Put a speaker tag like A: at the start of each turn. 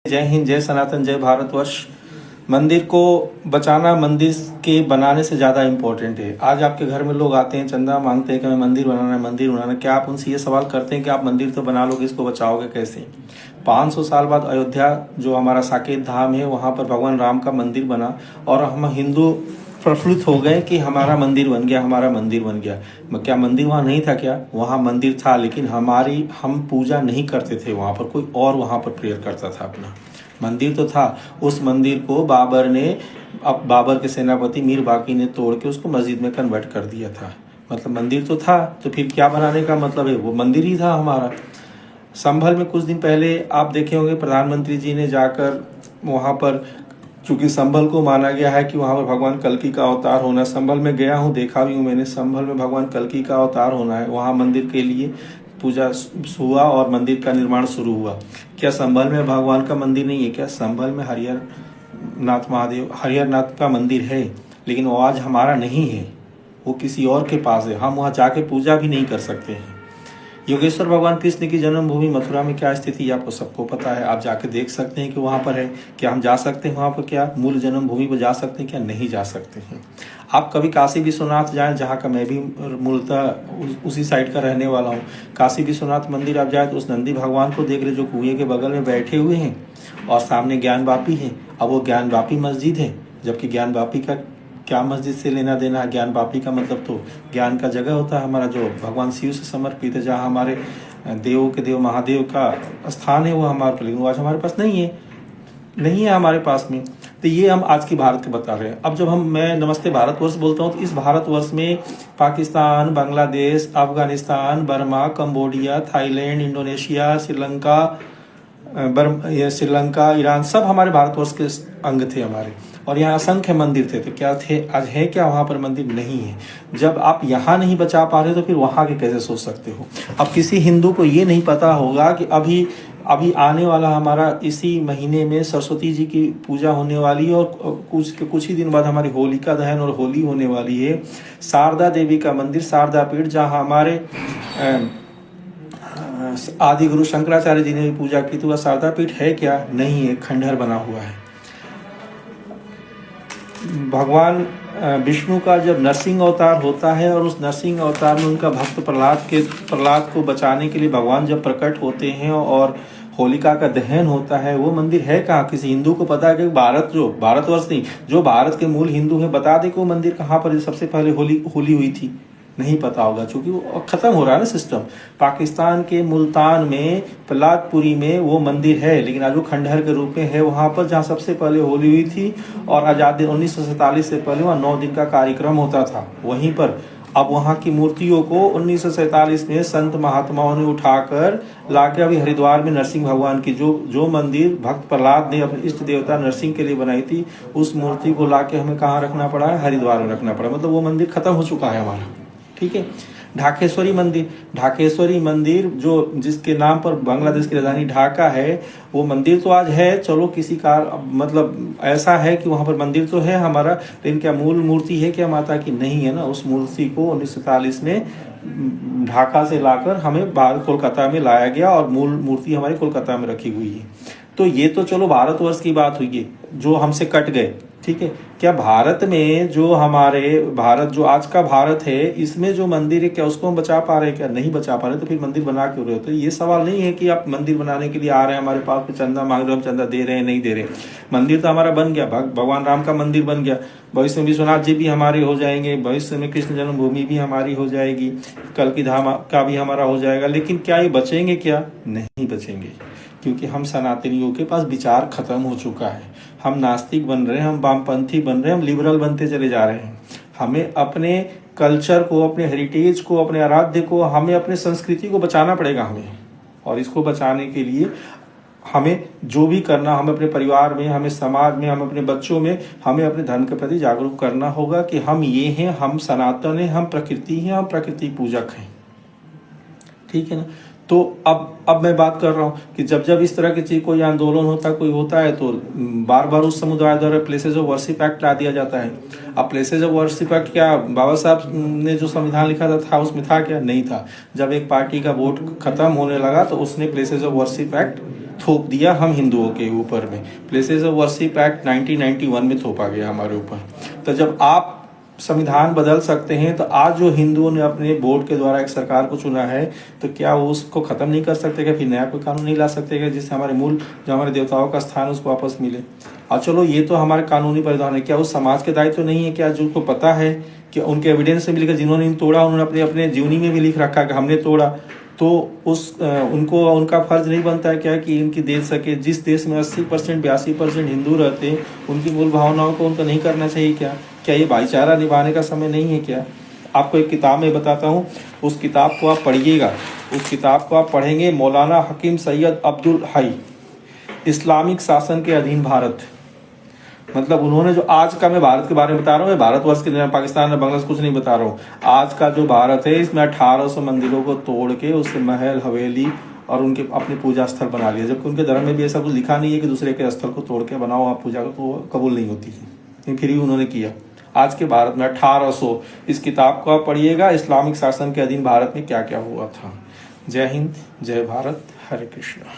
A: जय हिंद, जय सनातन, जय भारतवर्ष। मंदिर को बचाना मंदिर के बनाने से ज़्यादा इम्पोर्टेंट है। आज आपके घर में लोग आते हैं, चंदा मांगते हैं कि हमें मंदिर बनाना है, मंदिर बनाना। क्या आप उनसे ये सवाल करते हैं कि आप मंदिर तो बना लोगे, इसको बचाओगे कैसे? 500 साल बाद अयोध्या जो हमारा साकेत धाम है, वहाँ पर भगवान राम का मंदिर बना और हम हिंदू प्रफुल्लित हो गए कि हमारा मंदिर बन गया, हमारा मंदिर बन गया। क्या मंदिर वहाँ नहीं था? क्या वहाँ मंदिर था, लेकिन हम पूजा नहीं करते थे वहाँ पर, कोई और वहाँ पर प्रेयर करता था। अपना मंदिर तो था। उस मंदिर को बाबर के सेनापति मीर बाकी ने तोड़ के उसको मस्जिद में कन्वर्ट कर दिया था। मतलब मंदिर तो था, तो फिर क्या बनाने का मतलब है? वो मंदिर ही था हमारा। संभल में कुछ दिन पहले आप देखे होंगे, प्रधानमंत्री जी ने जाकर वहाँ पर, चूंकि संभल को माना गया है कि वहाँ पर भगवान कल्कि का अवतार होना। संभल में गया हूँ, देखा भी हूँ मैंने। संभल में भगवान कल्कि का अवतार होना है, वहाँ मंदिर के लिए पूजा हुआ और मंदिर का निर्माण शुरू हुआ। क्या संभल में भगवान का मंदिर नहीं है? क्या संभल में हरिहर नाथ का मंदिर है, लेकिन वो आज हमारा नहीं है, वो किसी और के पास है। हम वहाँ जाके पूजा भी नहीं कर सकते हैं। योगेश्वर भगवान कृष्ण की जन्मभूमि मथुरा में क्या स्थिति आपको सबको पता है। आप जाके देख सकते हैं कि वहाँ पर है। क्या हम जा सकते हैं वहाँ पर? क्या मूल जन्मभूमि पर जा सकते हैं? क्या नहीं जा सकते हैं? आप कभी काशी विश्वनाथ जाएं, जहाँ का मैं भी मूलतः उसी साइड का रहने वाला हूँ। काशी विश्वनाथ मंदिर आप जाए तो उस नंदी भगवान को देख रहे जो कुएं के बगल में बैठे हुए हैं, और सामने ज्ञान वापी है। अब वो ज्ञान वापी मस्जिद है, जबकि ज्ञान वापी का क्या मस्जिद से लेना देना है? ज्ञान वापी का मतलब तो ज्ञान का जगह होता है हमारा, जो भगवान शिव से समर्पित है, जहाँ हमारे देवों के देव महादेव का स्थान है, वो हमारे पर। लेकिन वो आज हमारे पास नहीं है हमारे पास में। तो ये हम आज की भारत के बता रहे हैं। अब जब मैं नमस्ते भारतवर्ष बोलता हूँ, तो इस भारतवर्ष में Pakistan, Bangladesh, Afghanistan, Burma, Cambodia, Thailand, Indonesia, Sri Lanka, Iran, सब हमारे भारतवर्ष के अंग थे हमारे। और यहाँ असंख्य मंदिर थे। तो क्या थे? आज है क्या वहाँ पर मंदिर? नहीं है। जब आप यहाँ नहीं बचा पा रहे तो फिर वहाँ के कैसे सोच सकते हो? अब किसी हिंदू को ये नहीं पता होगा कि अभी आने वाला हमारा इसी महीने में सरस्वती जी की पूजा होने वाली है, और कुछ ही दिन बाद हमारी होलिका दहन और होली होने वाली है। शारदा देवी का मंदिर, शारदा पीठ, जहाँ हमारे आदि गुरु शंकराचार्य जी ने भी पूजा की। तो वह शारदा पीठ है क्या? नहीं है, खंडहर बना हुआ है। भगवान विष्णु का जब नरसिंह अवतार होता है, और उस नरसिंह अवतार में उनका भक्त प्रहलाद को बचाने के लिए भगवान जब प्रकट होते हैं और होलिका का दहन होता है, वो मंदिर है कहाँ? किसी हिंदू को पता है कि भारतवर्ष नहीं, जो भारत के मूल हिंदू है, बता दे कि वो मंदिर कहाँ पर सबसे पहले होली हुई थी? नहीं पता होगा, क्योंकि वो खत्म हो रहा है ना सिस्टम। पाकिस्तान के मुल्तान में, प्रहलादपुरी में वो मंदिर है, लेकिन आज वो खंडहर के रूप में है वहाँ पर, जहाँ सबसे पहले होली हुई थी। और आज़ादी 1947 से पहले वहाँ 9 दिन का कार्यक्रम होता था वहीं पर। अब वहाँ की मूर्तियों को 1947 में संत महात्माओं ने उठाकर लाके अभी हरिद्वार में नरसिंह भगवान की जो मंदिर भक्त प्रहलाद ने अपने इष्ट देवता नरसिंह के लिए बनाई थी, उस मूर्ति को लाके हमें कहाँ रखना पड़ा है? हरिद्वार में रखना पड़ा। मतलब वो मंदिर खत्म हो चुका है हमारा। ठीक है। ढाकेश्वरी मंदिर जो जिसके नाम पर बांग्लादेश की राजधानी ढाका है, वो मंदिर तो आज है, चलो किसी का मतलब ऐसा है कि वहाँ पर मंदिर तो है हमारा, लेकिन क्या मूल मूर्ति है क्या माता की? नहीं है ना। उस मूर्ति को 1947 में ढाका से लाकर हमें बाहर कोलकाता में लाया गया, और मूल मूर्ति हमारी कोलकाता में रखी हुई है। तो ये तो चलो भारतवर्ष की बात हुई है, जो हमसे कट गए। ठीक है। क्या भारत में जो जो आज का भारत है, इसमें जो मंदिर है, क्या उसको हम बचा पा रहे हैं? क्या नहीं बचा पा रहे? तो फिर मंदिर बना क्यों रहे हो? तो ये सवाल नहीं है कि आप मंदिर बनाने के लिए आ रहे हैं हमारे पास, चंदा मांग रहे हो, हम चंदा दे रहे हैं नहीं दे रहे। मंदिर तो हमारा बन गया, भगवान राम का मंदिर बन गया। भविष्य में विश्वनाथ जी भी हमारे हो जाएंगे, भविष्य में कृष्ण जन्मभूमि भी हमारी हो जाएगी, कल्कि धाम का भी हमारा हो जाएगा। लेकिन क्या ये बचेंगे? क्या नहीं बचेंगे, क्योंकि हम सनातनियों के पास विचार खत्म हो चुका है। हम नास्तिक बन रहे हैं, हम वामपंथी बन रहे हैं, हम लिबरल बनते चले जा रहे हैं। हमें अपने कल्चर को, अपने हेरिटेज को, अपने आराध्य को, हमें अपने संस्कृति को बचाना पड़ेगा हमें। और इसको बचाने के लिए हमें जो भी करना, हमें अपने परिवार में, हमें समाज में, हमें अपने बच्चों में, हमें अपने धर्म के प्रति जागरूक करना होगा कि हम ये हैं, हम सनातन हैं, हम प्रकृति हैं, हम प्रकृति पूजक हैं। ठीक है ना। तो अब मैं बात कर रहा हूँ कि जब जब इस तरह की चीज कोई आंदोलन होता कोई होता है तो बार बार उस समुदाय द्वारा प्लेसेज ऑफ वर्शिप एक्ट ला दिया जाता है। अब प्लेसेज ऑफ वर्शिप एक्ट क्या बाबा साहब ने जो संविधान लिखा था उसमें था क्या? नहीं था। जब एक पार्टी का वोट खत्म होने लगा तो उसने प्लेसेज ऑफ वर्शिप एक्ट थोप दिया हम हिंदुओं के ऊपर में। प्लेसेज ऑफ वर्शिप एक्ट 1991 में थोपा गया हमारे ऊपर। तो जब आप संविधान बदल सकते हैं तो आज जो हिंदुओं ने अपने वोट के द्वारा एक सरकार को चुना है तो क्या वो उसको खत्म नहीं कर सकते? क्या फिर नया कोई कानून नहीं ला सकते क्या जिससे हमारे मूल जो हमारे देवताओं का स्थान उसको वापस मिले? और चलो ये तो हमारे कानूनी परिधान है, क्या उस समाज के दायित्व तो नहीं है क्या जो को पता है कि उनके एविडेंस से मिलेगा जिन्होंने तोड़ा उन्होंने अपने अपने जीवनी में भी लिख रखा कि हमने तोड़ा, तो उनको उनका फर्ज नहीं बनता है क्या कि इनकी दे सके? जिस देश में 80% 82% हिंदू रहते हैं उनकी मूल भावनाओं को उनको नहीं करना चाहिए क्या? क्या ये भाईचारा निभाने का समय नहीं है क्या? आपको एक किताब में बताता हूँ, उस किताब को आप पढ़िएगा। उस किताब को आप पढ़ेंगे, मौलाना हकीम सैयद अब्दुल हई, इस्लामिक शासन के अधीन भारत। मतलब उन्होंने जो आज का, मैं भारत के बारे में बता रहा हूँ, मैं भारतवर्ष के, पाकिस्तान और बांग्लादेश कुछ नहीं बता रहा हूँ। आज का जो भारत है इसमें 1800 मंदिरों को तोड़ के उससे महल हवेली और उनके अपने पूजा स्थल बना लिया, जबकि उनके धर्म में भी ऐसा कुछ लिखा नहीं है कि दूसरे के स्थल को तोड़ के बनाओ आप पूजा को, तो कबूल नहीं होती है, फिर भी उन्होंने किया। आज के भारत में 1800, इस किताब को आप पढ़िएगा, इस्लामिक शासन के अधीन भारत में क्या क्या हुआ था। जय हिंद, जय भारत, हरे कृष्णा।